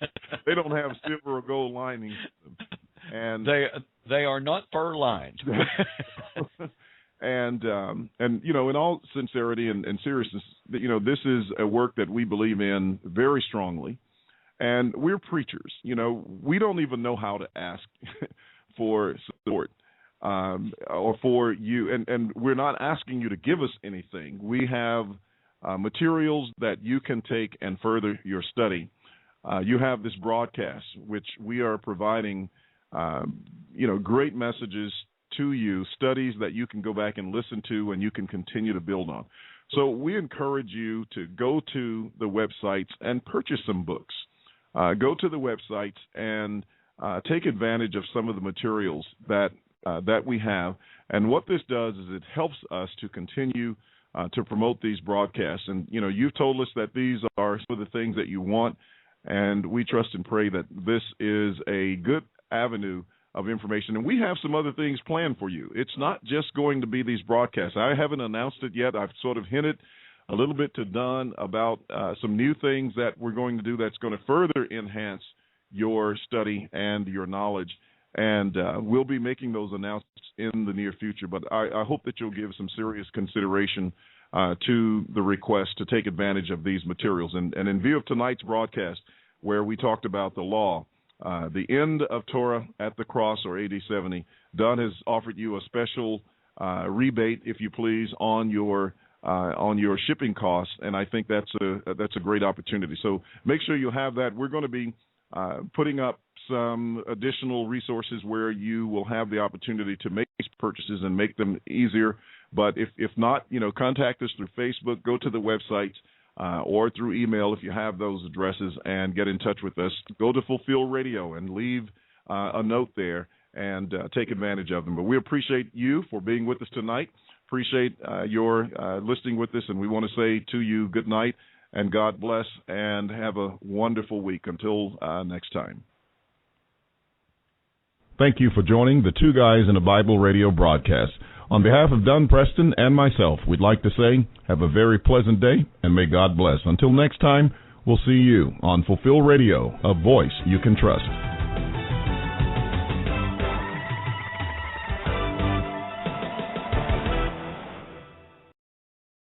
They don't have silver or gold linings. And they are not fur lined. And you know, in all sincerity and seriousness, you know, this is a work that we believe in very strongly. And we're preachers. You know, we don't even know how to ask for support or for you. And we're not asking you to give us anything. We have materials that you can take and further your study. You have this broadcast, which we are providing, you know, great messages to you, studies that you can go back and listen to and you can continue to build on. So we encourage you to go to the websites and purchase some books. Go to the websites and take advantage of some of the materials that we have. And what this does is it helps us to continue to promote these broadcasts. And, you know, you've told us that these are some of the things that you want, and we trust and pray that this is a good avenue of information. And we have some other things planned for you. It's not just going to be these broadcasts. I haven't announced it yet. I've sort of hinted a little bit to Don about some new things that we're going to do that's going to further enhance your study and your knowledge. And we'll be making those announcements in the near future. But I hope that you'll give some serious consideration to the request to take advantage of these materials. And in view of tonight's broadcast, where we talked about the law, the end of Torah at the cross, or AD 70, Don has offered you a special rebate, if you please, on your shipping costs, and I think that's a great opportunity. So make sure you have that. We're going to be putting up some additional resources where you will have the opportunity to make these purchases and make them easier. But if not, you know, contact us through Facebook, go to the website, or through email if you have those addresses, and get in touch with us. Go to Fulfill Radio and leave a note there and take advantage of them. But we appreciate you for being with us tonight. Appreciate your listening with us, and we want to say to you good night and God bless, and have a wonderful week. Until next time. Thank you for joining the Two Guys in a Bible radio broadcast. On behalf of Don Preston and myself, we'd like to say have a very pleasant day, and may God bless. Until next time, we'll see you on Fulfill Radio, a voice you can trust.